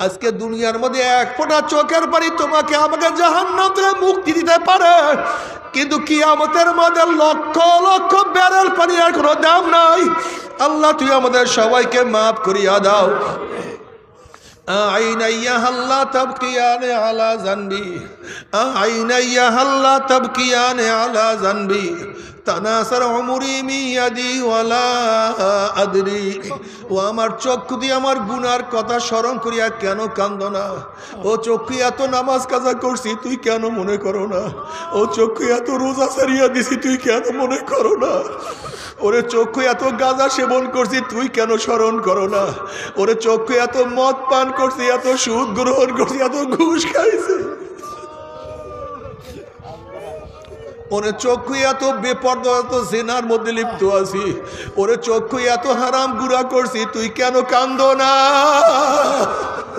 আজকে দুনিয়ার মধ্যে এক ফোঁটা চোখের পানি তোমাকে আমাকে জাহান্নাম থেকে মুক্তি দিতে পারে, কিন্তু কিয়ামতের মধ্যে লক্ষ লক্ষ ব্যারেল পানি আর কোনো দাম নাই। আল্লাহ তুই আমাদের সবাইকে মাফ করিয়া দাও। আইনাইয়া হাল্লা তাবকিয়ানে আলা জানবি, আইনাইয়া হাল্লা তাবকিয়ানে আলা জানবি, তানাসার উমরি মিয়াদি ওয়ালা আদরি। ও আমার চক্ষু দিয়ে আমার গুনার কথা স্মরণ করিয়া কেন কান্দো না? ও চক্ষু এত নামাজ কাজা করছি তুই কেন মনে করো না? ও চক্ষু এত রোজা সারিয়া দিছি তুই কেন মনে করো না? ওরে চক্ষু এত গাঁজা সেবন করছি তুই কেন স্মরণ করো না? ওরে চক্ষু এত মদ পান করছি, এত সুদ গ্রহণ করছি, এত ঘুষ খাইছি, ওরে চক্ষু এত বেপরদা, এত জিনার মধ্যে লিপ্ত আছি, ওরে চক্ষু এত হারাম গুড়া করছি তুই কেন কান্দো না?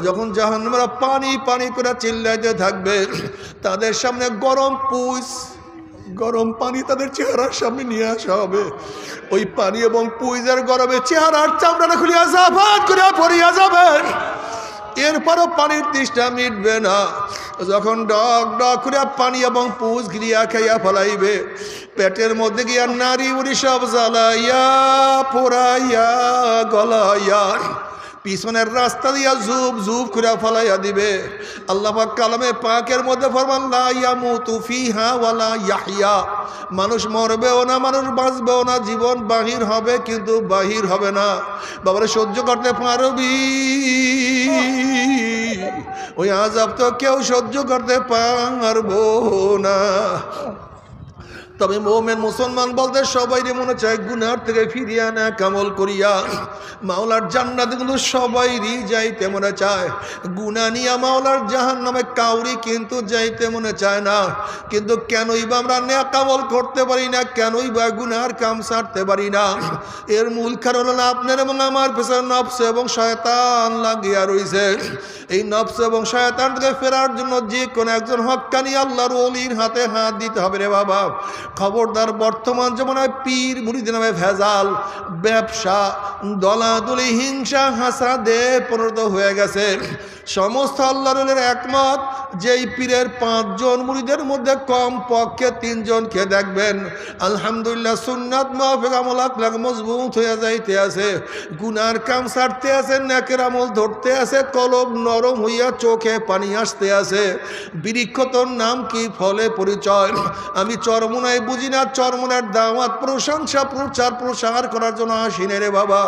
যখন জাহান্নামীরা পানি পানি করে চিল্লাইতে থাকবে, তাদের সামনে গরম পানি তাদের চেহারার সামনে নিয়ে আসা হবে। ওই পানি এবং পুইজের গরমে চেহারার চামড়াটা খুলিয়া জাফাত করে পড়িয়া যাবে। এরপরও পানির তৃষ্ণা মিটবে না। যখন ডক ডক করে পানি এবং পুজ গিলিয়া খাইয়া ফেলাইবে, পেটের মধ্যে গিয়া নারী উড়ি সব জ্বালাইয়া পোড়াইয়া গলাইয়া পিছনের রাস্তা দিয়া জুব জুব করে ফলাইয়া দিবে। আল্লাহ পাক কালামে পাকের মধ্যে ফরমান লা ইয়ামুতু ফিহা ওয়ালা ইয়াহইয়া, মানুষ মরবেও না, মানুষ বাঁচবেও না, জীবন বাহির হবে কিন্তু বাহির হবে না। বাবারে সহ্য করতে পারবি? ওই আযাব তো কেউ সহ্য করতে পারবো না। তবে মুমিন মুসলমান বলতে সবাই মনে চায় গুনার থেকে ফিরিয়া না কামল করিয়া মাওলার জান্নাতে, কিন্তু সবাইরই যাইতে মনে চায়। গুনাহ নিয়া মাওলার জাহান্নামে কাউরি কিন্তু যাইতে মনে চায় না। কিন্তু কেনই বা আমরা নেক আমল করতে পারি না? কেনই বা গুনার কাম ছাড়তে পারি না? এর মূল কারণ হলো আপনার এবং আমার পেছনে নফস এবং শয়তান লাগিয়া রইছে। এই নফস এবং শয়তান থেকে ফেরার জন্য যে কোনো একজন হক্কানি আল্লাহর ওলির হাতে হাত দিতে হবে রে বাবা। খবরদার, বর্তমান জমানায় পীর মুরিদের নামে ভেজাল, ব্যবসা, দলাদলি, হিংসা, হাসাদে পরিণত হয়ে গেছে। সমস্ত আল্লাহর একমত যেই পীরের 5 জন মুরিদের মধ্যে কম পক্ষে 3 জনকে দেখবেন আলহামদুলিল্লাহ সুন্নাত মাফিক আমল আকলাক মজবুত হয়ে যাইতে আছে, গুনার কাম ছাড়তে আছে, নেকের আমল ধরতে আছে, কলব নরম হইয়া চোখে পানি আসতে আছে। বৃক্ষ তোর নাম কি, ফলে পরিচয়। আমি চরমোনায় বুঝি না, চরমোনার দাওয়াত প্রশংসা প্রচার প্রসার করার জন্য আসিনে রে বাবা।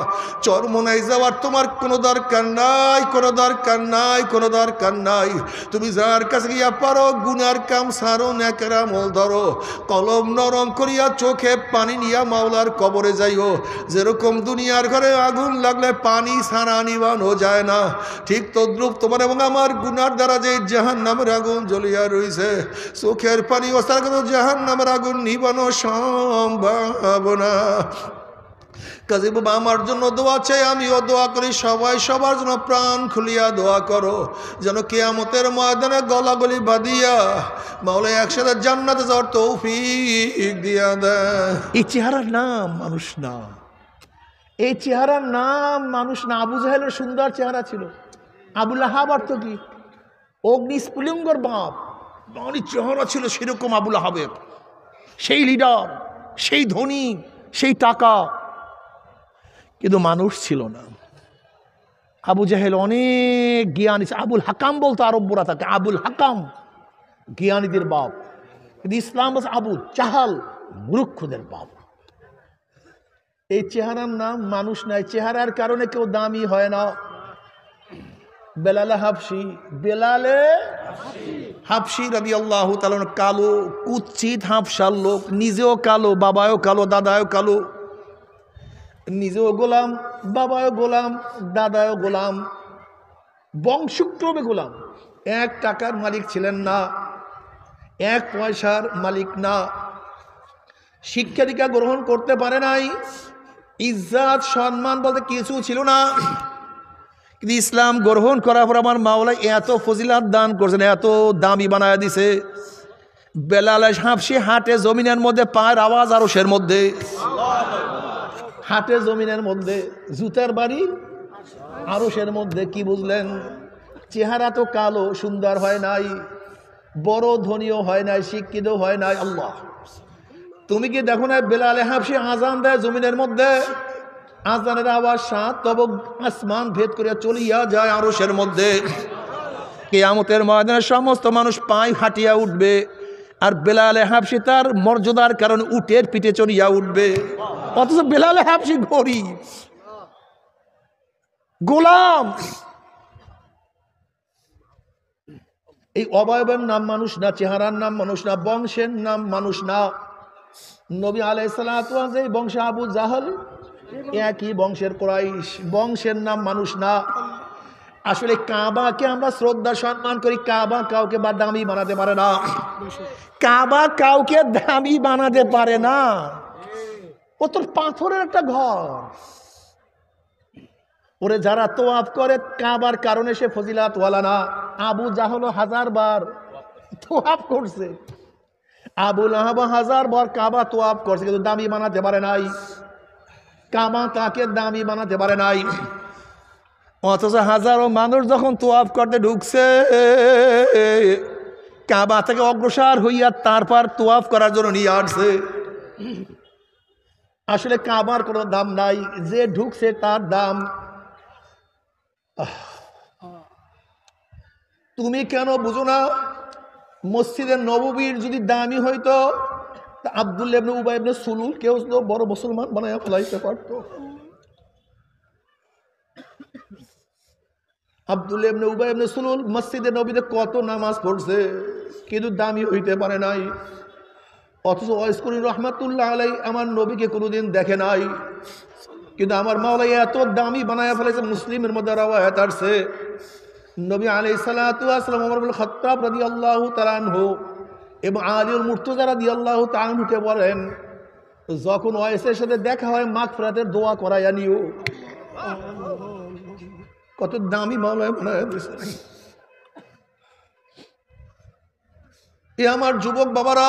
চরমোনায় যাওয়ার তোমার কোনো দরকার নাই, কোনো দরকার নাই, কোনো দরকার নাই। তুমি যার কাছে গিয়া পারো গুনার কাম সারো, নেকের আমল ধরো, কলম নরম করিয়া চোখে পানি নিয়া মাওলার কবরে যাইও। যেরকম দুনিয়ার ঘরে আগুন লাগলে পানি ছাড়া নিবানো যায় না, ঠিক তদ্রুপ তোমার এবং আমার গুনার দ্বারা যে জাহান্নামের আগুন জ্বলিয়া রইছে, চোখের পানি ওস্তার কিন্তু জাহান্নামের আগুন নিবানো সম্ভব না। কাজী বাবা আমার জন্য দোয়া চাই, আমিও দোয়া করি, সবাই সবার জন্য প্রাণ খুলিয়া দোয়া করো, যেন কিয়ামতের ময়দানে গলাগলি বাঁধিয়া মাওলা একসাথে জান্নাতে যাওয়ার তৌফিক দিয়া দেয়। এই চেহারার নাম মানুষ না, এই চেহারার নাম মানুষ না। আবু জাহেলের সুন্দর চেহারা ছিল, আবু লাহাব অর্থ কি? অগ্নিস্ফুলিঙ্গর বাপ, অনেক চেহারা ছিল সেরকম আবু লাহাবের। সেই লিডার, সেই ধনী, সেই টাকা, কিন্তু মানুষ ছিল না। আবু জাহেল অনেক জ্ঞানী, আবুল হাকাম বলতো আরব্যরা তাকে, আবুল হাকাম জ্ঞানীদের বাপ। কিন্তু ইসলাম বলছে আবু জাহাল মূর্খদের বাপ। এই চেহারার নাম মানুষ নাই, চেহারার কারণে কেউ দামি হয় না। বেলালে হাবশি রাদিয়াল্লাহু তাআলা কালো, কুৎসিত হাবশার লোক, নিজেও কালো, বাবাও কালো, দাদাও কালো, নিজেও গোলাম, বাবাও গোলাম, দাদাও গোলাম, বংশক্রমে গোলাম। 1 টাকার মালিক ছিলেন না, 1 পয়সার মালিক না, শিক্ষা দীক্ষা গ্রহণ করতে পারে নাই, ইজ্জত সম্মান বলতে কিছু ছিল না। কিন্তু ইসলাম গ্রহণ করার পর আমার মাওলা এত ফজিলাত দান করছেন, এত দামি বানায় দিছে। বেলাল হাবশি হাটে জমিনের মধ্যে পায়ের আওয়াজ আরশের মধ্যে, হাটে জমিনের মধ্যে, জুতার বাড়ি আরশের মধ্যে। কি বুঝলেন? চেহারা তো কালো, সুন্দর হয় নাই, বড় ধনীও হয় নাই, শিক্ষিত হয় নাই। আল্লাহ, তুমি কি দেখো না বেলালে হাবশি আজান দেয় জমিনের মধ্যে, আজানের আওয়াজ সাত তব আসমান ভেদ করিয়া চলিয়া যায় আরশের মধ্যে। কিয়ামতের ময়দানে সমস্ত মানুষ পায়ে হাঁটিয়া উঠবে, আর বেলালে হাবশি তার মর্যাদার কারণে উটের পিঠে চড়িয়া উঠবে। অথচ বেলালে হাবশি গরিব, গোলাম। এই অবয়বের নাম মানুষ না, চেহারার নাম মানুষ না, বংশের নাম মানুষ না। নবী আলাইহিস সালাতু ওয়াস এই বংশে আবু জাহল, একই বংশের কুরাইশ, বংশের নাম মানুষ না। আসলে কাবাকে আমরা শ্রদ্ধা সম্মান করি, কাবা কাউকে বা দামি বানাতে পারে না, কাবা কাউকে দামি বানাতে পারে না। ও তোর পাথরের একটা ঘর। ওরে যারা তোয়াফ করে কাবার কারণে সে ফজিলাত ওয়ালা না। আবু জাহল 1000 বার তোয়াফ করছে, আবু লাহাব 1000 বার কাবা তোয়াফ করছে, কিন্তু দামি বানাতে পারে নাই। কাবা তাকে দামি বানাতে পারে নাই। অথচ হাজারো মানুষ যখন তোয়াফ করতে ঢুকছে, কাবা থেকে অগ্রসর হইয়া তারপর তোয়াফ করার জন্য নিয়ে আসছে। আসলে কাবার কোনো দাম নাই, যে ঢুকছে তার দাম। তুমি কেন বুঝো না? মসজিদের নববীর যদি দামি হইতো, আব্দুল্লাহ ইবনে উবাই ইবনে সুলুল কেউ তো বড় মুসলমান বানাইয়া ফেলাইতে পারতো। আব্দুল্লাহ ইবনে উবাই ইবনে সুলুল মসজিদে নবীতে কত নামাজ পড়ছে, কিন্তু দামি হইতে পারে নাই। অথচ ওয়াইস করিম রহমাতুল্লাহ আলাই আমার নবীকে কোনোদিন দেখে নাই, কিন্তু আমার মাওলা এত দামি বানায়া ফেলেছে। মুসলিমের মধ্যে রাওয়ায়াত আছে, নবী আলাইহিস সালাতু ওয়াস সালাম ওমর ইবনে খাত্তাব রাদিয়াল্লাহু তাআলা আনহু এবং আলীউল মুর্তজা রাদিয়াল্লাহু তাআলা আনহুকে বলেন, যখন ওয়াইসের সাথে দেখা হয় মাগফিরাতের দোয়া করাইয়া নিও। কত দামি মাওলা বানায়া দিয়েছে। এ আমার যুবক বাবারা,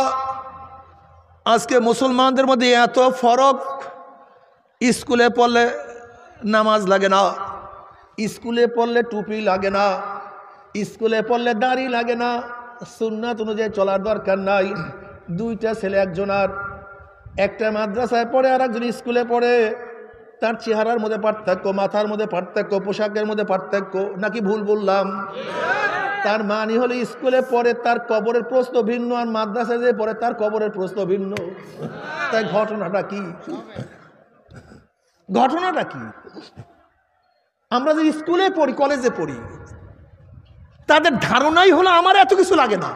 আজকে মুসলমানদের মধ্যে এত ফরক। স্কুলে পড়লে নামাজ লাগে না, স্কুলে পড়লে টুপি লাগে না, স্কুলে পড়লে দাড়ি লাগে না, সুন্নাত অনুযায়ী চলার দরকার নাই। দুইটা ছেলে, একজন আর একটা মাদ্রাসায় পড়ে আর একজন স্কুলে পড়ে, তার চেহারার মধ্যে পার্থক্য, মাথার মধ্যে পার্থক্য, পোশাকের মধ্যে পার্থক্য, নাকি ভুল বললাম? তার মানে হলো স্কুলে পড়ে তার কবরের প্রশ্ন ভিন্ন, আর মাদ্রাসায় যে পড়ে তার কবরের প্রশ্ন ভিন্ন। তাই ঘটনাটা কি? ঘটনাটা কি? আমরা যে স্কুলে পড়ি, কলেজে পড়ি, তাদের ধারণাই হলো আমার এত কিছু লাগে না।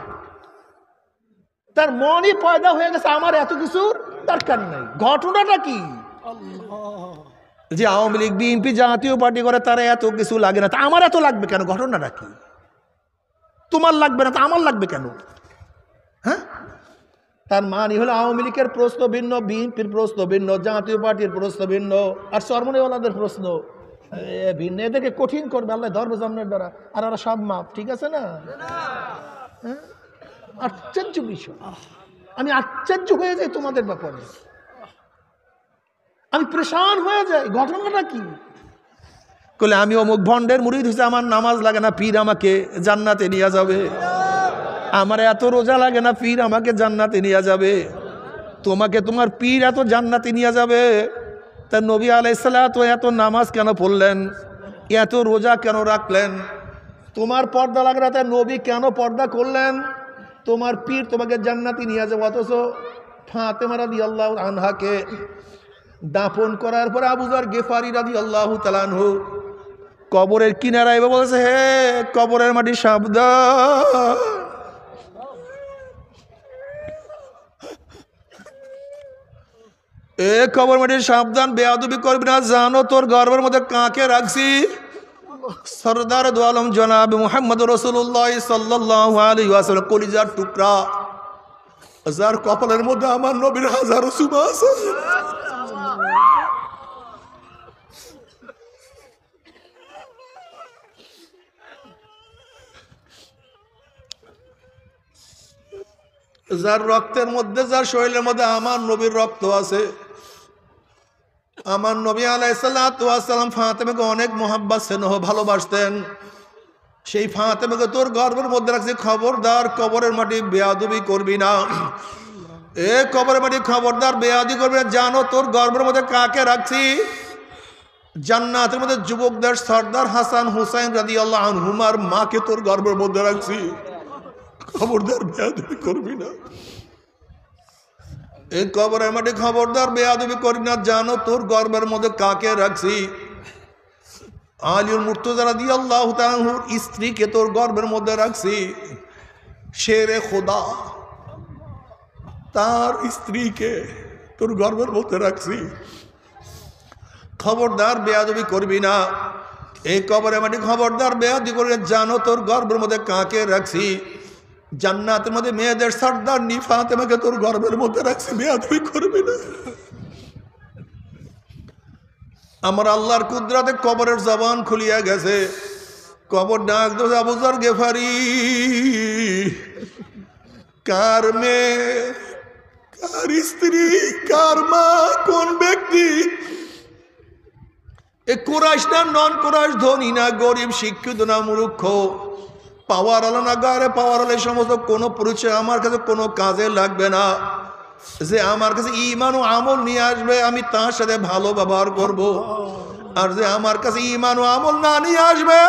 তার মনই পয়দা হয়ে গেছে আমার এত কিছুর দরকার নাই। ঘটনাটা কি? যে আওয়ামী লীগ, বিএনপি, জাতীয় পার্টি করে তারা এত কিছু লাগে না, তা আমার এত লাগবে কেন? ঘটনাটা কি? তোমার লাগবে না তা আমার লাগবে কেন? হ্যাঁ, তার মানে হলো আওয়ামী লীগের প্রশ্ন ভিন্ন, বিএনপির প্রশ্ন ভিন্ন, জাতীয় পার্টির প্রশ্ন ভিন্ন, আর চরমনেওয়ালাদের প্রশ্ন ভিন্ন। এদেরকে কঠিন করবে আল্লাহ, ধর্ম জন্মের দ্বারা, আর ওরা সব মাপ। ঠিক আছে না? আশ্চর্য বিষয়। আমি আশ্চর্য হয়ে যাই তোমাদের ব্যাপারে, আমি পরেশান হয়ে যাই। ঘটনাটা কি? বলে আমি অমুক ভণ্ডের মুরিদ হয়েছে, আমার নামাজ লাগে না, পীর আমাকে জান্নাতে নিয়ে যাবে। আমার এত রোজা লাগে না, পীর আমাকে জান্নাতে নিয়ে যাবে। তোমাকে তোমার পীর এত জান্নাতে নিয়ে যাবে। তা নবী আলাইহিস সালাতু এত নামাজ কেন পড়লেন, এত রোজা কেন রাখলেন? তোমার পর্দা লাগে না, তাই নবী কেন পর্দা করলেন? তোমার পীর তোমাকে জান্নাতে নিয়ে যাবে। অথচ ফাতেমা রাদিয়াল্লাহু আনহাকে দাফন করার পরে আবু যর গেফারি রাদিয়াল্লাহু তাআলা আনহু কবরের কিনারায় এবার বলেছে, হে কবরের মাটি সাবধান, এ কবর মাটির সাবধান, বেয়াদবি করবি না। জানো তোর গর্বের মধ্যে কাকে রাখছি? সরদার দু আলম জনাব মুহাম্মদ রাসূলুল্লাহ সাল্লাল্লাহু আলাইহি ওয়াসাল্লাম, কলিজার টুকরা, যার কপালের মধ্যে আমার নবীর হাজারো সুমা আছে। যার রক্তের মধ্যে, যার শরীরের মধ্যে আমার নবীর রক্ত আছে। আমার নবী আলাইহিস সালাতু ওয়াস সালাম ফাতেমাকে অনেক মোহাব্বত স্নেহ ভালোবাসতেন। সেই ফাতেমাকে তোর গর্ভের মধ্যে রাখছি, খবরদার কবরের মাটি বেয়াদবি করবি না। এ কবরের মাটি খবরদার বেয়াদবি করবি না। জানো তোর গর্ভের মধ্যে কাকে রাখছি? জান্নাতের মধ্যে যুবকদের সর্দার হাসান হুসাইন রাদিয়াল্লাহু আনহুমার মাকে তোর গর্ভের মধ্যে রাখছি, খবরদার বেয়াদবি করবি না। এই কবরের মাটি খবরদার বেয়াদবি করবি না। জানো তোর গর্ভের মধ্যে কাকে রাখছি? আলীউল মুর্তজা রাদিয়াল্লাহু তাআলা আনহুর স্ত্রীকে তোর গর্ভের মধ্যে রাখছি। শেরে খোদা তার স্ত্রীকে তোর গর্ভের মধ্যে রাখছি, খবরদার বেয়াদবি করবি না। এই কবরে মাটি খবরদার বেয়াদবি করবি না। জানো তোর গর্ভের মধ্যে কাকে রাখছি? জান্নাতের মধ্যে মেয়েদের সর্দার ফাতেমাকে তোর গর্ভের মধ্যে রাখছি, বেয়াদবি করবি না। আমার আল্লাহর কুদরতে কবরের জবান খুলিয়া গেছে। কবর ডাক দেবে, আবু যর গেফারি, কার মেয়ে, কার স্ত্রী, কার মা, কোন ব্যক্তি? এ কুরাইশ না নন কুরাইশ, ধনী না গরিব, শিক্ষিত না মূর্খ, পাওয়ার আলো না গায়ে পাওয়ার আলো, সমস্ত কোনো পরিচয় আমার কাছে কোনো কাজে লাগবে না। যে আমার কাছে ঈমান ও আমল নিয়ে আসবে আমি তার সাথে ভালো ব্যবহার করব। আর যে আমার কাছে ঈমান ও আমল না নিয়ে আসবে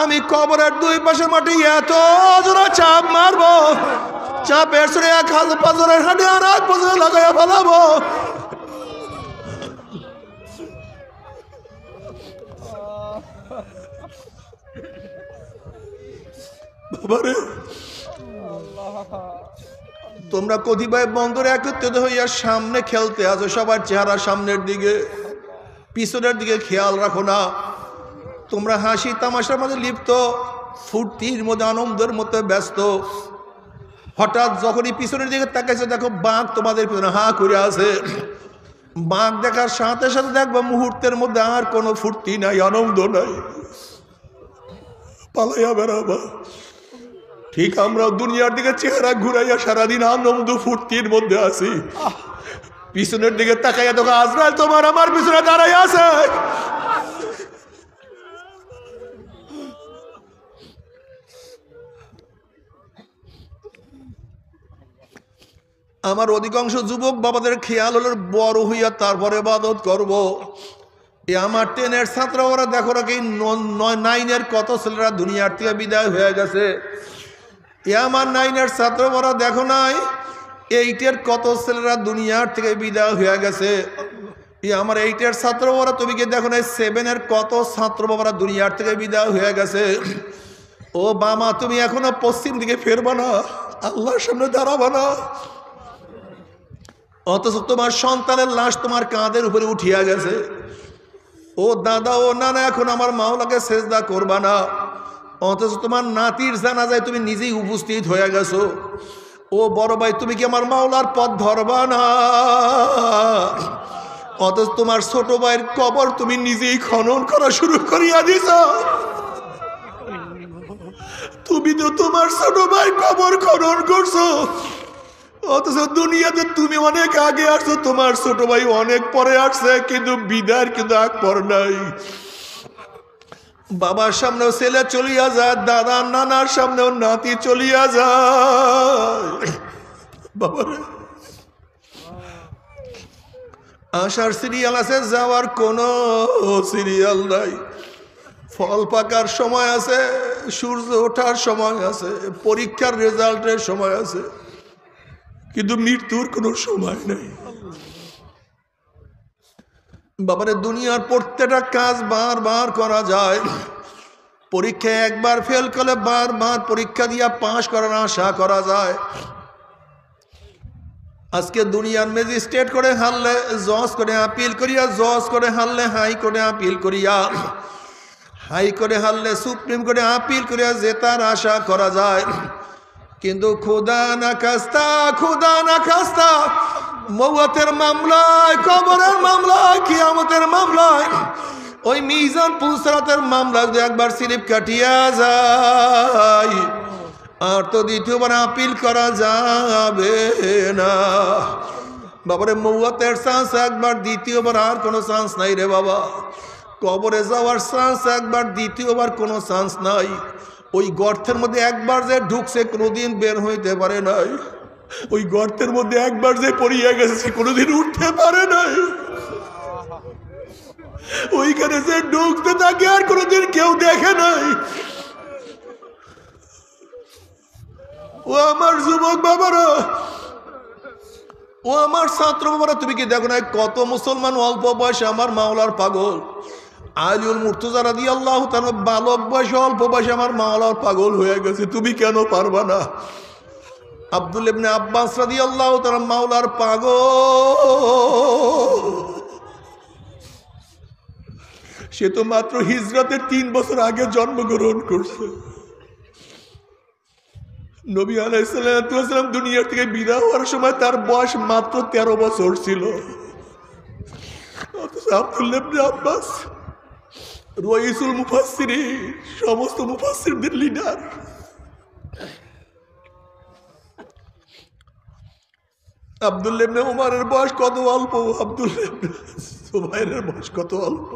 আমি কবরের দুই পাশে মাটি এত জোরে চাপ মারবো, চাপের সরে এক হাত পাজরের হাঁটে আর এক পাজরে লাগাইয়া ফেলাবো। বাবারে, তোমরা কতিপয় বন্দরে একত্রিত হইয়া সামনে খেলতে আছো, সবার চেহারা সামনের দিকে, পিছনের দিকে খেয়াল রাখো না। তোমরা হাসি তামাশার মধ্যে লিপ্ত, ফুর্তির মধ্যে আনন্দের মধ্যে ব্যস্ত। হঠাৎ যখনই পিছনের দিকে তাকাইছে দেখো বাঘ তোমাদের পিছনে হা করে আছে। বাঘ দেখার সাথে সাথে দেখবো মুহূর্তের মধ্যে আর কোনো ফুর্তি নাই, আনন্দ নাই, পালাইয়া বেড়াবা। ঠিক আমরা দুনিয়ার দিকে চেহারা ঘুরাইয়া সারাদিন আনন্দ ফুর্তির মধ্যে আছি, পিছনের দিকে তাকাইয়া দেখো আজরাইল তোমার আমার পিছনে দাঁড়াই আছে। আমার অধিকাংশ যুবক বাবাদের খেয়াল হলো বড় হইয়া তারপরে ইবাদত করব। এ আমার 10-এর ছাত্র ওরা দেখো নাকি 9-এর কত ছেলেরা দুনিয়ার থেকে বিদায় হয়ে গেছে। এ আমার 9-এর ছাত্র ওরা দেখো নাই 8-এর কত ছেলেরা দুনিয়ার থেকে বিদায় হয়ে গেছে। এ আমার 8-এর ছাত্র ওরা তুমি কি দেখো নাই 7-এর কত ছাত্র বাবারা দুনিয়ার থেকে বিদায় হয়ে গেছে। ও বাবা তুমি এখনো পশ্চিম দিকে ফেরবা না, আল্লাহর সামনে দাঁড়াবা না, অথচ তোমার সন্তানের লাশ তোমার কাঁধের উপরে উঠিয়া গেছে। ও দাদা ও নানা এখন আমার মাওলাকে সেজদা করবা না, অথচ তোমার নাতির জানাজায় তুমি নিজেই উপস্থিত হয়ে গেছো। ও বড় ভাই তুমি কি আমার মাওলার পথ ধরবা না, অথচ তোমার ছোট ভাইয়ের কবর তুমি নিজেই খনন করা শুরু করিয়া দিছ। তুমি তো তোমার ছোট ভাই কবর খনন করছো, অথচ দুনিয়াতে তুমি অনেক আগে আসছো, তোমার ছোট ভাই অনেক পরে আসছে, কিন্তু বিদায়ের কিন্তু আগ পর নাই। বাবার সামনেও ছেলে চলিয়া যায়, দাদা নানার সামনেও নাতি চলিয়া যায়। বাবারে আসার সিরিয়াল আছে, যাওয়ার কোনো সিরিয়াল নাই। ফল পাকার সময় আছে, সূর্য ওঠার সময় আছে, পরীক্ষার রেজাল্টের সময় আছে, কিন্তু মৃত্যুর কোনো সময় নেই। বাবারে দুনিয়ার প্রত্যেকটা কাজ বারবার করা যায়, পরীক্ষায় একবার ফেল করলে বারবার পরীক্ষা দিয়া পাশ করার আশা করা যায়। আজকে দুনিয়ার ম্যাজিস্ট্রেট করে হারলে জজ করে আপিল করিয়া, জজ করে হারলে হাই কোর্টে আপিল করিয়া, হাই কোর্টে হারলে সুপ্রিম কোর্টে আপিল করিয়া জেতার আশা করা যায়। কিন্তু খুদা না খাস্তা মওয়াতের মামলায়, কবরের মামলায়, কিয়ামতের মামলায়, ওই মিজান পুসরাতের মামলা যদি একবার স্লিপ কাটিয়া যায় আর তো দ্বিতীয়বার আপিল করা যাবে না। বাবারে মওয়াতের চান্স একবার, দ্বিতীয়বার আর কোনো চান্স নাই রে বাবা। কবরে যাওয়ার চান্স একবার, দ্বিতীয়বার কোনো চান্স নাই। ওই গর্তের মধ্যে একবার যে ঢুকছে কোনোদিন বের হইতে পারে নাই, ওই গর্তের মধ্যে একবার যে পড়িয়া গেছে কোনোদিন উঠতে পারে নাই, ওইখানে যে ঢুকতে থাকে আর কোনোদিন কেউ দেখে নাই। ও আমার যুবক বাবারা, ও আমার ছাত্র বাবারা, তুমি কি দেখো না কত মুসলমান অল্প বয়সে আমার মাওলার পাগল। আলিউল মুর্তজা রাদিয়াল্লাহু তাআলা বালক বয়সে অল্প বয়সে আমার মাওলার পাগল হয়ে গেছে, তুমি কেন পারবা না? আব্দুল্লাহ ইবনে আব্বাস রাদিয়াল্লাহু তাআলা মাওলার পাগল, সে তো মাত্র হিজরতের 3 বছর আগে জন্মগ্রহণ করছে। নবী আলাইহিস সালাম দুনিয়া থেকে বিদায় হওয়ার সময় তার বয়স মাত্র 13 বছর ছিল। আব্দুল্লাহ ইবনে আব্বাস রাইসুল মুফাসসিরিন, সমস্ত মুফাসসিরদের লিডার। আব্দুল্লাহ ইবনে উমরের বয়স কত অল্প, আব্দুল্লাহ ইবনে জুবাইরের বয়স কত অল্প,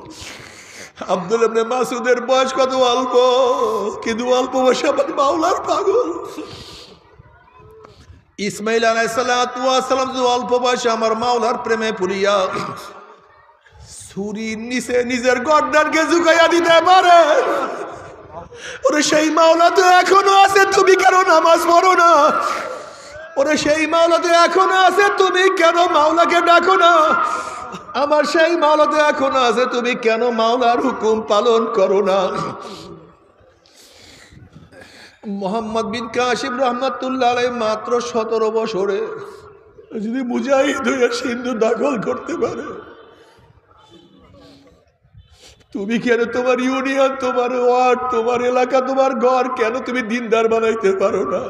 আব্দুল্লাহ ইবনে মাসউদের বয়স কত অল্প, কিন্তু অল্প বয়সে আমার মাওলার পাগল। ইসমাইল আলাইহিস সালাম অল্প বয়সে আমার মাওলার প্রেমে পড়িয়া ছুরির নিচে নিজের গর্দানকে ঝুঁকাইয়া দিতে পারে। ওরে সেই মাওলা তো এখনো আছে, তুমি কেন নামাজ পড়ো না? ওরে সেই মাওলা তো এখনো আছে, তুমি কেন মাওলাকে ডাকো না? আমার সেই মাওলা তো এখনো আছে, তুমি কেন মাওলার হুকুম পালন করো না? মোহাম্মদ বিন কাসিম রহমাতুল্লাহ আলাইহি মাত্র 17 বছরে যদি মুজাহিদ হয়ে সিন্ধু দখল করতে পারে, তুমি কেন তোমার ইউনিয়ন, তোমার ওয়ার্ড, তোমার এলাকা, তোমার ঘর কেন তুমি দিনদার বানাইতে পারো না?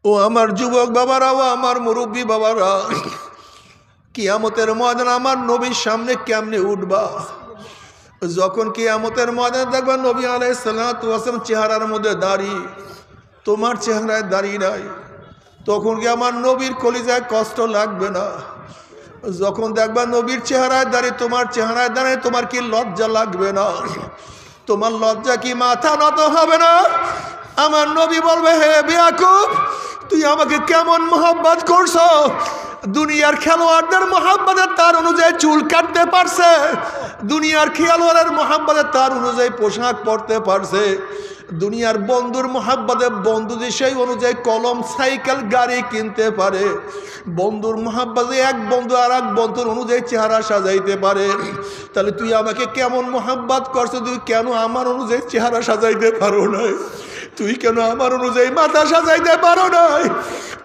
ও আমার যুবক বাবারা, ও আমার মুরব্বী বাবারা, কিয়ামতের ময়দানে আমার নবীর সামনে কেমনে উঠবা? যখন কিয়ামতের ময়দানে দেখবা নবী আলাইহিস সালাতু ওয়াস সালাম চেহারার মধ্যে দাড়ি, তোমার চেহারায় দাড়ি নাই, তখন কি আমার নবীর কলিজায় কষ্ট লাগবে না? যখন দেখবা নবীর চেহারায় দাঁড়িয়ে তোমার চেহারায় দাঁড়িয়ে, তোমার কি লজ্জা লাগবে না? তোমার লজ্জা কি মাথা নত হবে না? আমার নবী বলবে, হে বেয়াকুব, তুই আমাকে কেমন মোহাব্বত করছো? দুনিয়ার খেলোয়াড়দের মোহাব্বতে তার অনুযায়ী চুল কাটতে পারছে, দুনিয়ার খেলোয়াড়ের মোহাব্বতে তার অনুযায়ী পোশাক পরতে পারছে, দুনিয়ার বন্ধুর মোহাব্বতে বন্ধু যে সেই অনুযায়ী কলম, সাইকেল, গাড়ি কিনতে পারে, বন্ধুর মোহাব্বতে এক বন্ধু আর এক বন্ধুর অনুযায়ী চেহারা সাজাইতে পারে, তাহলে তুই আমাকে কেমন মোহাব্বত করছো? তুই কেন আমার অনুযায়ী চেহারা সাজাইতে পারো নাই? তুই কেন আমার অনুযায়ী মাথা সাজাইতে পারো নাই?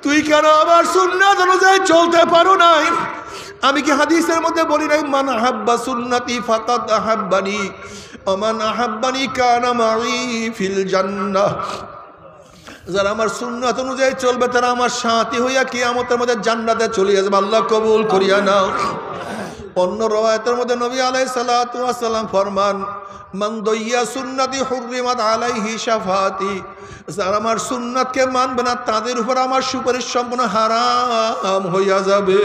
তুই কেন আমার সুন্নাত অনুযায়ী চলতে পারো নাই? আমি কি হাদিসের মধ্যে বলি নাই, মান আহাব্বা সুন্নতি ফাকাদ আহাব্বানি ওয়া মান আহাব্বানি কানা মাই ফিল জান্নাহ? যারা আমার সুন্নাত অনুযায়ী চলবে তারা আমার সাথী হইয়া কিয়ামতের মধ্যে জান্নাতে চলে যাবে। আল্লাহ কবুল করিয়া নাও। অন্য রওয়ায়াতের মধ্যে নবী আলাইহিস সালাতু ওয়াস সালাম ফরমান, মান দাইয়া সুন্নতি হুররিমাত আলাইহি শাফাআতি, যারা আমার সুন্নাতকে মানবে না তাদের উপর আমার সুপারিশ সম্পূর্ণ হারাম হইয়া যাবে।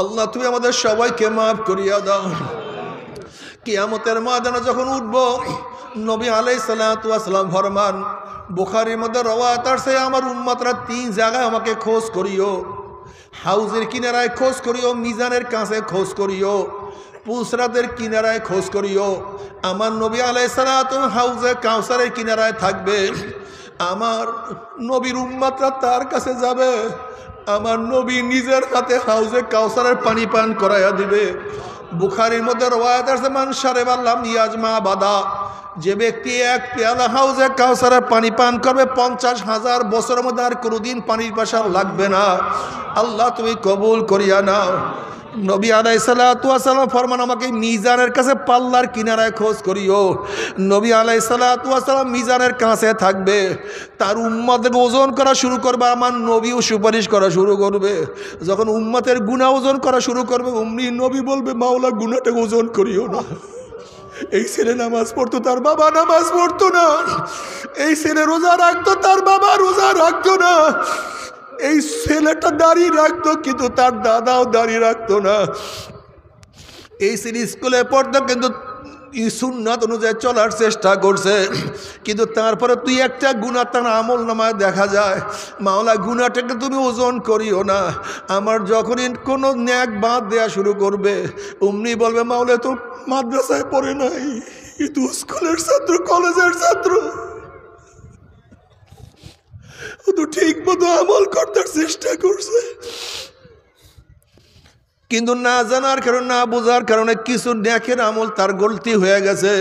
আল্লাহ তুমি আমাদের সবাইকে মাফ করিয়া দাও। কিয়ামতের ময়দানে যখন উঠব, নবী আলাইহিস সালাতু ওয়াস সালাম ফরমান, বুখারীর মধ্যে রওয়ায়াত আছে, আমার উম্মতরা 3 জায়গায় আমাকে খোঁজ করিও। হাউজের কিনারায় খোঁজ করিও, মিজানের কাছে খোঁজ করিও, পুসরাতের কিনারায় খোঁজ করিও। আমার নবী আলাইহিস সালাতু হাউজে কাউসারের কিনারায় থাকবে। আমার নবীর উম্মতরা তার কাছে যাবে, আমার নবী নিজের হাতে হাউজে কাউসারের পানি পান করাইয়া দিবে। বুখারীর মধ্যে রওয়ায়াত আছে, মান শারিবা লাম ইয়াজমা বাদা, যে ব্যক্তি এক পেয়ালা হাউজে কাউসারের পানি পান করবে 50,000 বছরের মধ্যে আর কোনোদিন পানির পিপাসা লাগবে না। আল্লাহ তুমি কবুল করিয়া নাও। নবী আলাইহিস সালাতু ওয়াস সালাম ফরমান, আমাকে মিজানের কাছে পাল্লার কিনারায় খোঁজ করিও। নবী আলাইহিস সালাতু ওয়াস সালাম মিজানের কাছে থাকবে, তার উম্মতকে ওজন করা শুরু করবে, আমার নবীও সুপারিশ করা শুরু করবে। যখন উম্মতের গুনাহ ওজন করা শুরু করবে, অমনি নবী বলবে, মাওলা গুনাহটাকে ওজন করিও না। এই ছেলে নামাজ পড়তো, তার বাবা নামাজ পড়তো না। এই ছেলে রোজা রাখতো, তার বাবা রোজা রাখতো না। এই ছেলেটা দাড়ি রাখতো, কিন্তু তার দাদাও দাড়ি রাখতো না। এই ছেলে স্কুলে পড়তো, কিন্তু সুন্নাত অনুযায়ী চলার চেষ্টা করছে, কিন্তু তারপরে তুই একটা গুনাহ তার আমল নামায় দেখা যায়। মাওলা গুনাহটাকে তুমি ওজন করিও না। আমার যখনই কোনো ন্যাক বাদ দেয়া শুরু করবে, অমনি বলবে মাওলা তো মাদ্রাসায় পড়ে নাই, কিন্তু স্কুলের ছাত্র, কলেজের ছাত্র, ও তো ঠিক মতো আমল করতে চেষ্টা করছে। কিন্তু না জানার কারণে, না বোঝার কারণে কিছু ন্যাকের আমল তার গলতি হয়ে গেছে।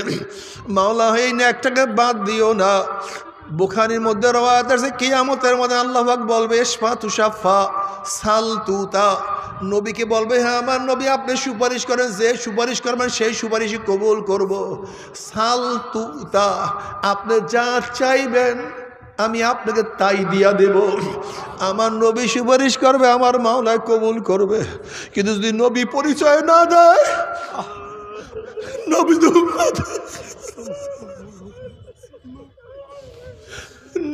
মাওলা এই ন্যাকটাকে বাদ দিও না। বুখারীর মধ্যে রওয়ায়াত আছে, কিয়ামতের মধ্যে আল্লাহ পাক বলবে ইশফা তুশাফা সাল তুতা, নবীকে বলবে হ্যাঁ আমার নবী আপনি সুপারিশ করেন, যে সুপারিশ করবেন সেই সুপারিশই কবুল করব। সাল তুতা, আপনি যা চাইবেন আমি আপনাকে তাই দিয়া দেব। আমার নবী সুপারিশ করবে, আমার মাওলায় কবুল করবে। কিন্তু যদি নবী পরিচয় না দেয়, নবী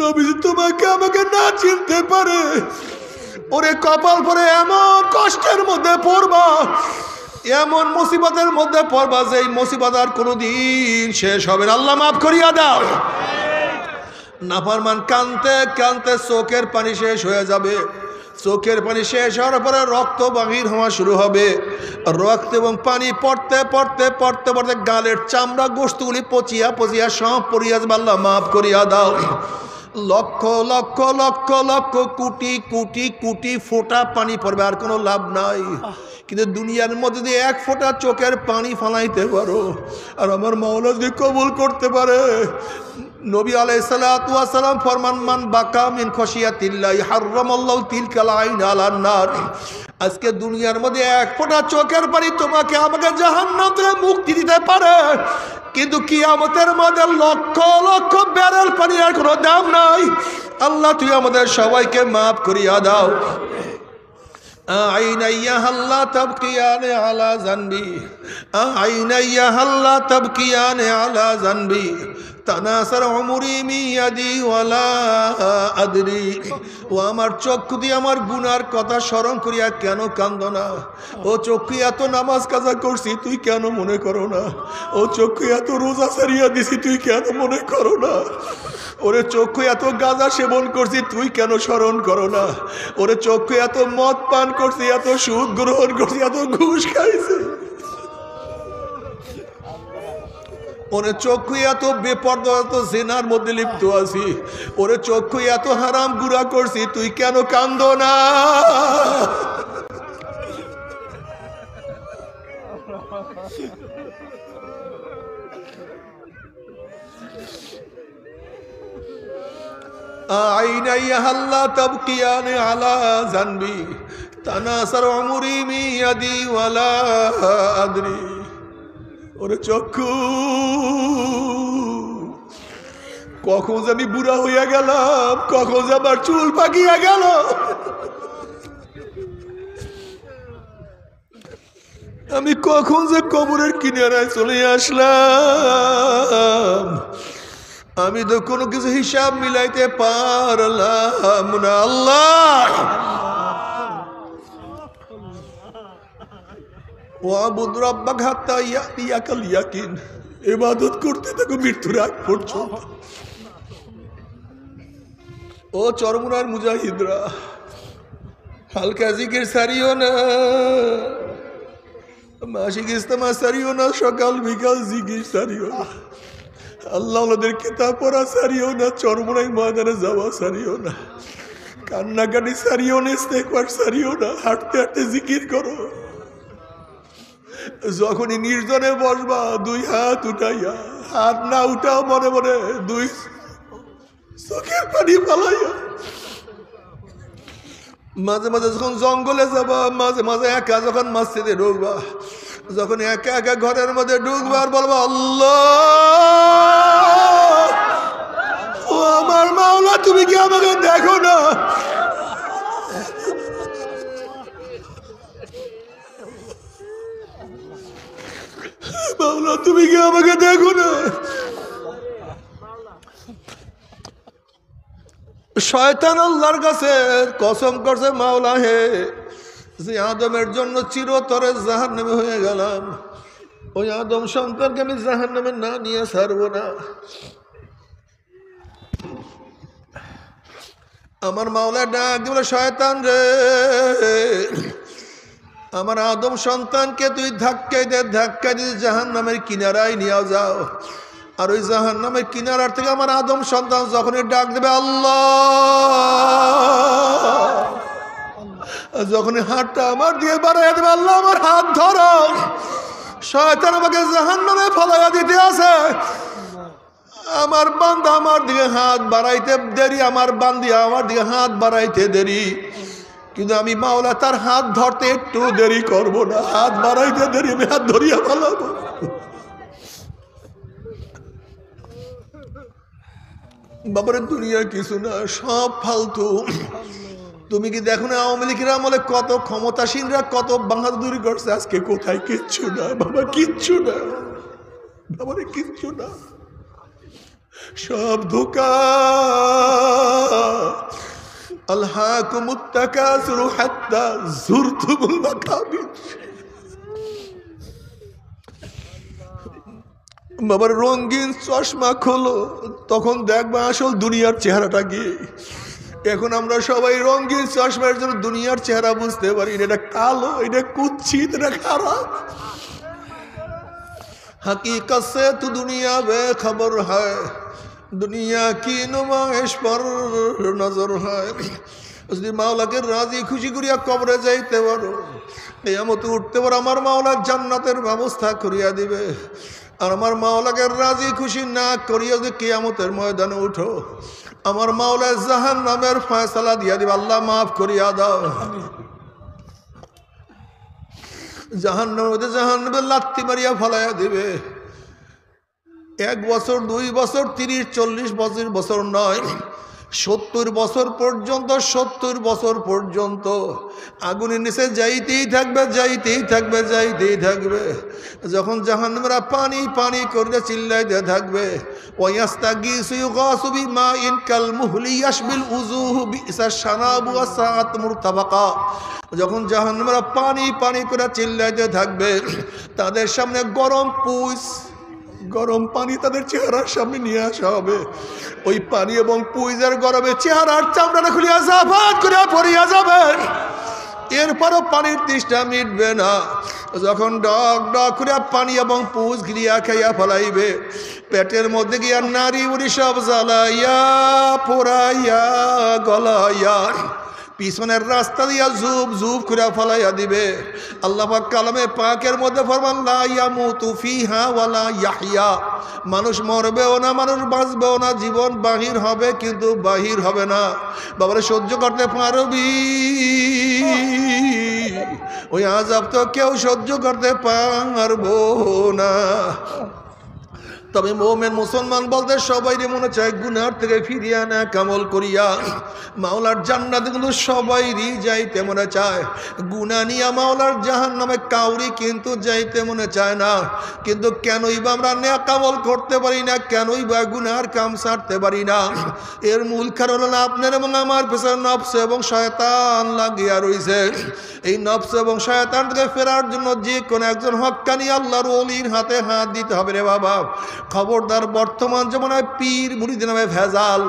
নবী তোমাকে আমাকে না চিনতে পারে, ওরে কপাল পরে এমন কষ্টের মধ্যে পড়বা, এমন মুসিবতের মধ্যে পড়বা যে এই মুসিবত আর কোনোদিন শেষ হবে না। আল্লাহ মাফ করিয়া দাও। নাফরমান কানতে কানতে চোখের পানি শেষ হয়ে যাবে। চোখের পানি শেষ হওয়ার পরে রক্ত বাহির হওয়া শুরু হবে। রক্ত এবং পানি পড়তে পড়তে পড়তে পড়তে গালের চামড়া গোস্তগুলি পচিয়া পচিয়া সব পড়িয়া যাবে। আল্লাহ মাফ করিয়া দাও। লক্ষ লক্ষ লক্ষ লক্ষ কোটি কোটি কোটি ফোঁটা পানি পড়বে, আর কোনো লাভ নাই। কিন্তু দুনিয়ার মধ্যে যদি এক ফোঁটা চোখের পানি ফালাইতে পারো, আর আমার মাওলা যদি কবুল করতে পারে, নবী আলাইহিস সালাতু ওয়াস সালাম ফরমান মান বাকা মিন খশিয়াতিল্লাহি হারামাল্লাহু তিলকাল আইন আলান নার। আজকে দুনিয়ার মধ্যে এক ফোঁটা চোখের পানি তোমাকে আমাকে জাহান্নাম থেকে মুক্তি দিতে পারে, কিন্তু কিয়ামতের মধ্যে লক্ষ লক্ষ ব্যারেল পানির কোনো দাম নাই। আল্লাহ তুই আমাদের সবাইকে মাফ করিয়া দাও। আইনাইয়া হাল্লা তাবকিয়ানে আলা জানবি, আইনাইয়া হাল্লা তাবকিয়ানে আলা জানবি, তানাসার উমরি মিয়াদি ওয়ালা আদরি। ও আমার চক্ষু দিয়ে আমার গুনার কথা স্মরণ করিয়া কেন কান্দো না? ও চক্ষু এত নামাজ কাজা করছি তুই কেন মনে করো না? ও চক্ষু এত রোজা সারিয়া দিছি তুই কেন মনে করো না? ওরে চক্ষু এত গাঁজা সেবন করছি তুই কেন স্মরণ করো না? ওরে চক্ষু এত মদ পান করছি, এত সুদ গ্রহণ করছি, এত ঘুষ খাইছি, ওরে চক্ষু এত বেপরদা, এত জেনার মধ্যে লিপ্ত আছি, ওরে চক্ষু এত হারাম গুড়া করছি তুই কেন কান্দো না? আইনাইয়া হাল্লা তাবকিয়ানে আলা জানবি, তানাসার উমরি মিয়াদি ওয়ালা আদরি। ওরে চক্ষু, কখন যে আমি বুড়া হইয়া গেলাম, কখন যে আমার চুল পাকিয়া গেল, আমি কখন যে কবরের কিনারায় চলে আসলাম, আমি তো কোনো কিছু হিসাব মিলাইতে পারলাম না। আল্লাহ ওয়াবুদ রাব্বাক হাত্তা ইয়াতিয়াকাল ইয়াকিন, ইবাদত করতে থাকো মৃত্যুর আগ পর্যন্ত। ও চরমুনার মুজাহিদরা, হালকা জিকির সারিও না, মাসিক ইজতেমা সারিও না, সকাল বিকাল জিকির সারিও না, আল্লাহ ওদের কিতাব পড়া সারিও না, চরমুনাই ময়দানে যাওয়া সারিও না, কান্নাকাটি সারিও না, ইস্তেগফার সারিও না, হাঁটতে হাঁটতে জিকির করো। যখনই নির্জনে বসবা দুই হাত উঠাইয়া, হাত না উঠাও মনে মনে দুই চোখের পানি ফালাইয়া, মাঝে মাঝে যখন জঙ্গলে যাবা, মাঝে মাঝে একা যখন মসজিদে ঢুকবা, যখন একা একা ঘরের মধ্যে ঢুকবা আর বলবা আল্লাহ, ও আমার মাওলা তুমি কি আমাকে দেখো না? মাওলা তুমি কি আমাকে দেখো না? শয়তান আল্লাহর কাছে কসম করছে, মাওলা হে, যে আদমের জন্য চিরতরে জাহান্নামে হয়ে গেলাম, ওই আদম সন্তানকে আমি জাহান্নামে না নিয়ে ছাড়বো না। আমার মাওলা ডাক দিল, শয়তান রে, আমার আদম সন্তানকে তুই ধাক্কা দিয়ে জাহান্নামের কিনারায় নিয়ে যাও। আর ওই জাহান্নামের কিনারার থেকে আমার আদম সন্তান যখনই ডাক দেবে আল্লাহ, যখনই হাতটা আমার দিয়ে বাড়াইয়া দেবে, আল্লাহ আমার হাত ধরো, শয়তান আমাকে জাহান্নামে ফলাইয়া দিতে আছে। আমার বান্দা আমার দিকে হাত বাড়াইতে দেরি, আমার বান্দি আমার দিকে হাত বাড়াইতে দেরি, কিন্তু আমি মাওলা তার হাত ধরতে একটু দেরি করব না। হাত বাড়াইতে দেরি, আমি হাত ধরিয়া ফেলাবো। বাবারে দুনিয়া কিছু না, সব ফালতু। তুমি কি দেখো না আওয়ামী লীগের আমলে কত ক্ষমতাসীনরা কত বাহাদুরি করছে, আজকে কোথায়? কিচ্ছু না বাবা, কিচ্ছু না বাবারে, কিচ্ছু না, সব ধোঁকা। আলহাকুমুত তাকাসুরু হাত্তা যুরতুমুল মাকাবির। বাবার রঙিন চশমা খোলো, তখন দেখবা আসল দুনিয়ার চেহারাটা কি। এখন আমরা সবাই রঙিন চশমার জন্য দুনিয়ার চেহারা বুঝতে পারি, এটা কালো, এটা কুচ্ছিত, এটা খারাপ। हकीकत से तो दुनिया बेखबर है, दुनिया की नुमाइश पर नजर है। उसने माওলা কে রাজি খুশি করিয়া কবরে যাইতে পারো, কিয়ামতে উঠতে পারো, আমার মাওলা জান্নাতের ব্যবস্থা করিয়া দিবে। আর আমার মাওলাকে রাজি খুশি না করিয়া যদি কিয়ামতের ময়দানে উঠো, আমার মাওলা জাহান্নামের ফয়সালা দিয়া দিবে, আল্লাহ মাফ করিয়া দাও। জাহান্নামে লাত্তি মারিয়া ফলাইয়া দিবে। 1 বছর 2 বছর 30 40 বছর নয়, 70 বছর পর্যন্ত, 70 বছর পর্যন্ত আগুনের নিচে যাইতেই থাকবে, যাইতেই থাকবে, যাইতেই থাকবে। যখন জাহান্নামীরা পানি পানি করে চিল্লাইতে থাকবে, ওয়াস্তাগীসু ইউগাসু বিমাইন কাল মুহলি ইয়াশবিল উজুহু বিসা শানাবু ওয়া সাআত মুরতাফাকা। যখন জাহান্নামীরা পানি পানি করে চিল্লাইতে থাকবে, তাদের সামনে গরম পুষ, গরম পানি তাদের চেহারার সামনে নিয়ে আসা হবে। ওই পানি এবং পুইজের গরমে চেহারার চামড়াটা খুলিয়া জাফাত করিয়া পড়িয়া যাবে। এরপরও পানির তৃষ্ণা মিটবে না। যখন ডক ডক করিয়া পানি এবং পুষ গিলিয়া খাইয়া ফলাইবে, পেটের মধ্যে গিয়া নারী উড়ি সব জ্বালাইয়া পোড়াইয়া গলাইয়া পিছনের রাস্তা দিয়া জুব জুব করে ফলাইয়া দিবে। আল্লাহ পাক কালামে পাকের মধ্যে ফরমান, লা ইয়ামুতু ফিহা ওয়ালা ইয়াহইয়া। মানুষ মরবেও না, মানুষ বাঁচবেও না, জীবন বাহির হবে কিন্তু বাহির হবে না। বাবারে সহ্য করতে পারবি? ওই আযাব তো কেউ সহ্য করতে পারবো না। তবে মোমেন মুসলমান বলতে সবাই মনে চায় গুনার থেকে ফিরিয়ে আনা কামল করিয়া মাওলার জান্নাতে, কিন্তু সবাইরই যাইতে মনে চায়। গুনাহ নিয়া মাওলার জাহান্নামে কাউরি কিন্তু যাইতে মনে চায় না। কিন্তু কেনই বা আমরা নেক আমল করতে পারি না, কেনই বা গুনার কাম ছাড়তে পারি না? এর মূল কারণ হলো আপনার এবং আমার পেছনে নফস এবং শয়তান লাগিয়া রয়েছে। এই নফস এবং শয়তান থেকে ফেরার জন্য যে কোনো একজন হক্কানি আল্লাহর ওলির হাতে হাত দিতে হবে রে বাবা। খবরদার, বর্তমান জমানায় পীর মুরিদের নামে ভেজাল,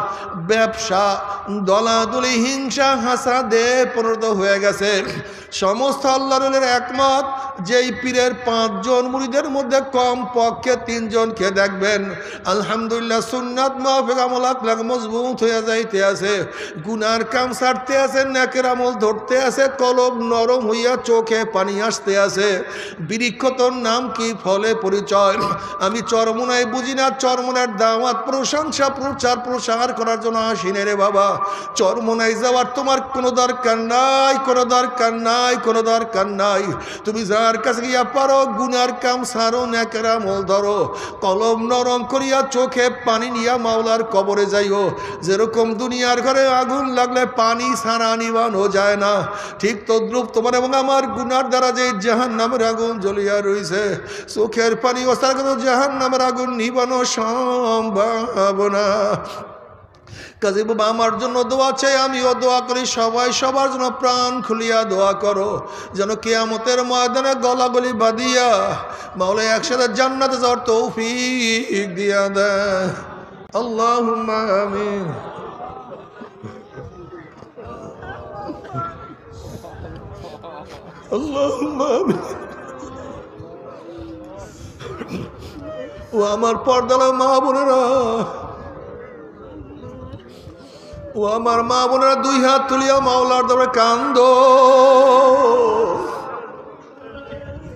ব্যবসা, দলাদলি, হিংসা, হাসাদে পরিণত হয়ে গেছে। সমস্ত আল্লাহর একমত যেই পীরের 5 জন মুরিদের মধ্যে কম পক্ষে 3 জনকে দেখবেন আলহামদুলিল্লাহ সুন্নাত মাফিক আমল আকলাক মজবুত হয়ে যাইতে আছে, গুনার কাম ছাড়তে আছে, নেকের আমল ধরতে আছে, কলব নরম হইয়া চোখে পানি আসতে আছে। বৃক্ষ তোর নাম কি, ফলে পরিচয়। আমি চরমোনায় বুঝি না, চরমোনার দাওয়াত প্রশংসা প্রচার প্রসার করার জন্য আসিনে রে বাবা। চরমোনায় যাওয়ার তোমার কোনো দরকার নাই, কোনো দরকার নাই, কোনো দরকার নাই। তুমি যার কাছে গিয়া পারো গুনার কাম সারো, নেকের আমল ধরো, কলম নরম করিয়া চোখে পানি নিয়া মাওলার কবরে যাইও। যেরকম দুনিয়ার ঘরে আগুন লাগলে পানি ছাড়া নিবানো যায় না, ঠিক তদ্রুপ তোমার এবং আমার গুনার দ্বারা যে জাহান্নামের আগুন জ্বলিয়া রয়েছে, চোখের পানি ওস্তার জাহান্নামের আগুন নিবানো সম্ভব না। কাজী বাবা আমার জন্য দোয়া চাই, আমিও দোয়া করি, সবাই সবার জন্য প্রাণ খুলিয়া দোয়া করো যেন কিয়ামতের ময়দানে গলাগলি বাঁধিয়া মাওলা একসাথে জান্নাতে যাওয়ার তৌফিক দিয়া দেয়। আল্লাহুম্মা আমিন। আল্লাহুম্মা আমিন। ও আমার পর্দালা মা বোনেরা, ও আমার মা বোনেরা, দুই হাত তুলিয়া মাওলার দরবারে কান্দো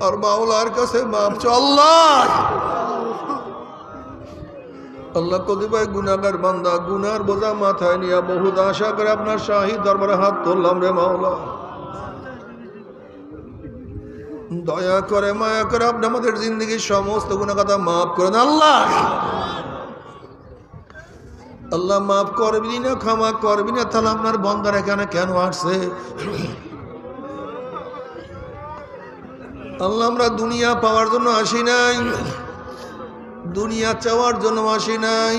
আর মাওলার কাছে মাপ চাও। আল্লাহ আল্লাহ কতিপয় গুনাহগার বান্দা গুনার বোঝা মাথায় নিয়ে বহুত আশা করে আপনার শাহী দরবারে হাত তুললাম রে মাওলা, দয়া করে মায়া করে আপনি আমাদের জিন্দগির সমস্ত গুনাহ কথা মাফ করেন। আল্লাহ আল্লাহ মাফ করবি না, ক্ষমা করবি না, তাহলে আপনার বন্দার এখানে কেন আসছে? আল্লাহ আমরা দুনিয়া পাওয়ার জন্য আসি নাই, দুনিয়া চাওয়ার জন্য আসি নাই।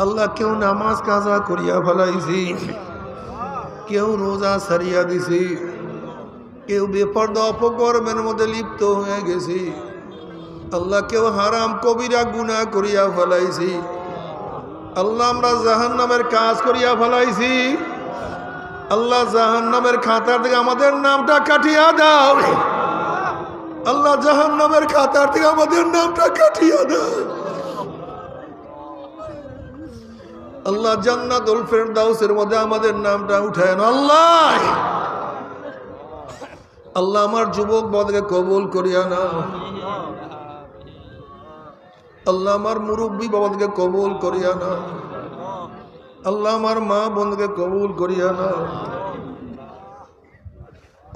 আল্লাহ কেউ নামাজ কাজা করিয়া ফেলাইছি, কেউ রোজা ছাড়িয়া দিছি, কেউ বেপরদা অপকর্মের মধ্যে লিপ্ত হয়ে গেছি। আল্লাহ কেউ হারাম কবিরা গুনাহ করিয়া ফেলাইছি। আল্লাহ আমরা জাহান্নামের কাজ করিয়া ফেলাইছি। আল্লাহ জাহান্নামের খাতার থেকে আমাদের নামটা কাটিয়া দাও। আল্লাহ জাহান্নামের খাতার থেকে আমাদের নামটা কাটিয়া দাও। আল্লাহ জান্নাতুল ফেরদাউসের মধ্যে আমাদের নামটা উঠায় না। আল্লাহ আল্লাহ আমার যুবক বদকে কবুল করিয়া নাও। আল্লাহ আমার মুরব্বী বাবাকে কবুল করিয়া নাও। আল্লাহ আমার মা বোনকে কবুল করিয়া নাও।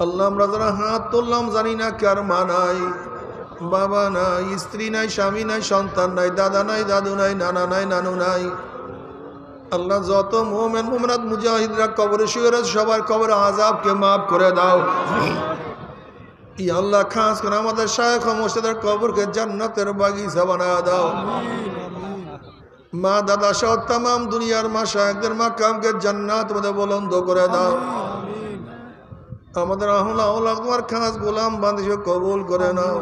আল্লাহ আমরা যারা হাত তুললাম জানি না কার মা নাই, বাবা নাই, স্ত্রী নাই, স্বামী নাই, সন্তান নাই, দাদা নাই, দাদু নাই, নানা নাই, নানু নাই। আল্লাহ যত মুমিন মুমিনাত মুজাহিদরা কবরে শুয়ে আছে সবার কবর আযাবকে মাফ করে দাও। ই আল্লাহ খাস করে আমাদের শায়খ মুর্শিদের কবরকে জান্নাতের বাগিচা বানায় দাও। মা দাদা সহ तमाम দুনিয়ার মা শায়খদের মাকামকে জান্নাত মধ্যে বুলন্দ করে দাও। আমাদের আহলা ওলাদ তোমার খাস গোলাম বান্দিকে কবুল করে নাও।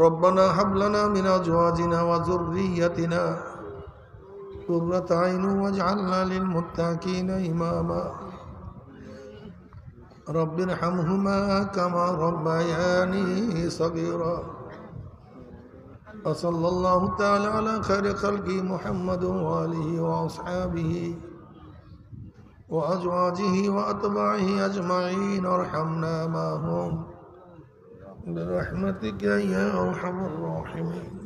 রব্বানা হাব লানা মিন আজওয়াজিনা ওয়া যুররিয়াতিনা কুররাতা আইন ওয়াজআলনা লিল মুত্তাকিনা ইমামা। رب ارحمهما كما ربياني صغيرا. وصلى الله تعالى على خير خلقه محمد وآله وأصحابه وأزواجه وأتباعه أجمعين. ارحمنا معهم برحمتك يا أرحم الراحمين.